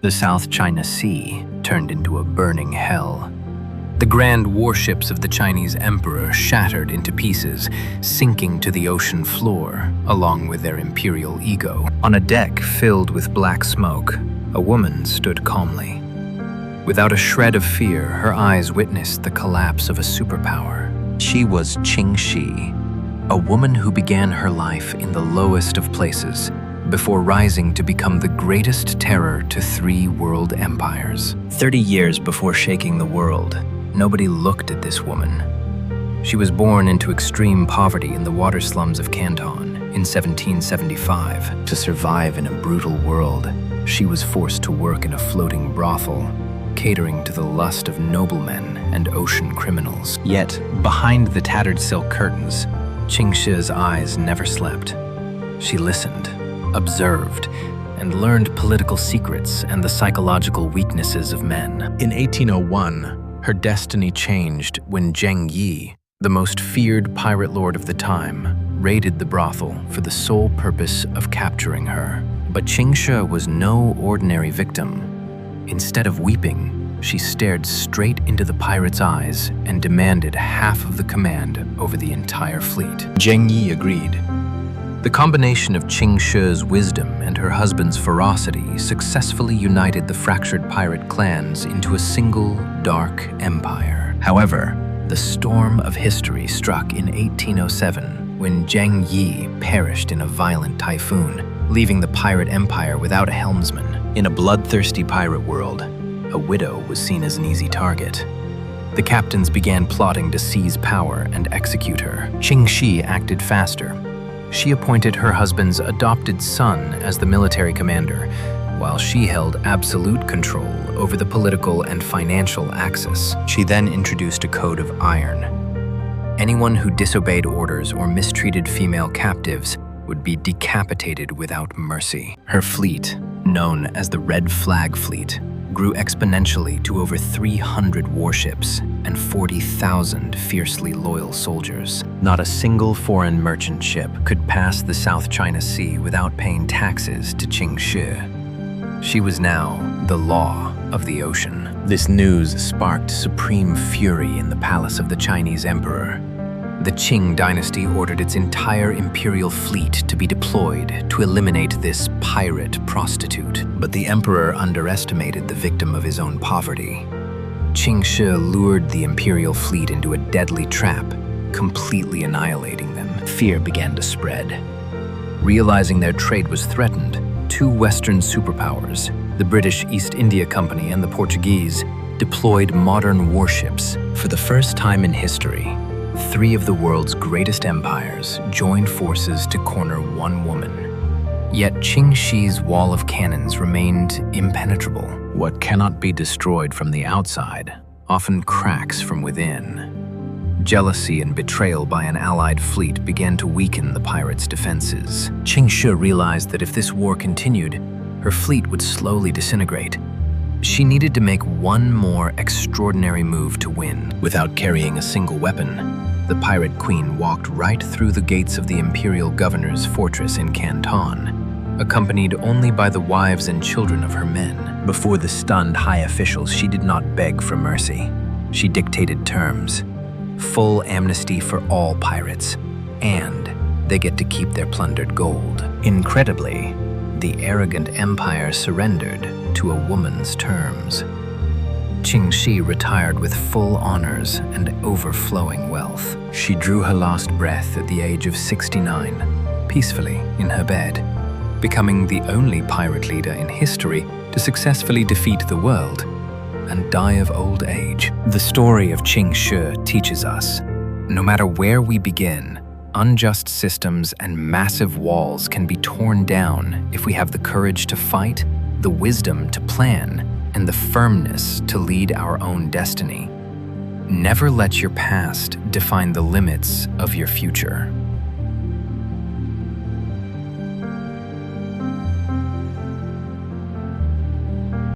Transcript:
The South China Sea turned into a burning hell. The grand warships of the Chinese emperor shattered into pieces, sinking to the ocean floor, along with their imperial ego. On a deck filled with black smoke, a woman stood calmly. Without a shred of fear, her eyes witnessed the collapse of a superpower. She was Ching Shih, a woman who began her life in the lowest of places, before rising to become the greatest terror to 3 world empires. 30 years before shaking the world, nobody looked at this woman. She was born into extreme poverty in the water slums of Canton in 1775. To survive in a brutal world, she was forced to work in a floating brothel, catering to the lust of noblemen and ocean criminals. Yet, behind the tattered silk curtains, Ching Shih's eyes never slept. She listened, observed, and learned political secrets and the psychological weaknesses of men. In 1801, her destiny changed when Zheng Yi, the most feared pirate lord of the time, raided the brothel for the sole purpose of capturing her. But Ching Shih was no ordinary victim. Instead of weeping, she stared straight into the pirate's eyes and demanded half of the command over the entire fleet. Zheng Yi agreed. The combination of Ching Shih's wisdom and her husband's ferocity successfully united the fractured pirate clans into a single, dark empire. However, the storm of history struck in 1807 when Zheng Yi perished in a violent typhoon, leaving the pirate empire without a helmsman. In a bloodthirsty pirate world, a widow was seen as an easy target. The captains began plotting to seize power and execute her. Ching Shih acted faster. She appointed her husband's adopted son as the military commander, while she held absolute control over the political and financial axis. She then introduced a code of iron. Anyone who disobeyed orders or mistreated female captives would be decapitated without mercy. Her fleet, known as the Red Flag Fleet, grew exponentially to over 300 warships and 40,000 fiercely loyal soldiers. Not a single foreign merchant ship could pass the South China Sea without paying taxes to Ching Shih. She was now the law of the ocean. This news sparked supreme fury in the palace of the Chinese emperor. The Qing Dynasty ordered its entire imperial fleet to be deployed to eliminate this pirate prostitute. But the emperor underestimated the victim of his own poverty. Ching Shih lured the imperial fleet into a deadly trap, completely annihilating them. Fear began to spread. Realizing their trade was threatened, 2 Western superpowers, the British East India Company and the Portuguese, deployed modern warships. For the first time in history, 3 of the world's greatest empires joined forces to corner one woman. Yet Ching Shih's wall of cannons remained impenetrable. What cannot be destroyed from the outside often cracks from within. Jealousy and betrayal by an allied fleet began to weaken the pirates' defenses. Ching Shih realized that if this war continued, her fleet would slowly disintegrate. She needed to make one more extraordinary move to win. Without carrying a single weapon, the pirate queen walked right through the gates of the imperial governor's fortress in Canton, accompanied only by the wives and children of her men. Before the stunned high officials, she did not beg for mercy. She dictated terms: full amnesty for all pirates, and they get to keep their plundered gold. Incredibly, the arrogant empire surrendered to a woman's terms. Ching Shih retired with full honors and overflowing wealth. She drew her last breath at the age of 69, peacefully in her bed, becoming the only pirate leader in history to successfully defeat the world and die of old age. The story of Ching Shih teaches us, no matter where we begin, unjust systems and massive walls can be torn down if we have the courage to fight, the wisdom to plan, and the firmness to lead our own destiny. Never let your past define the limits of your future.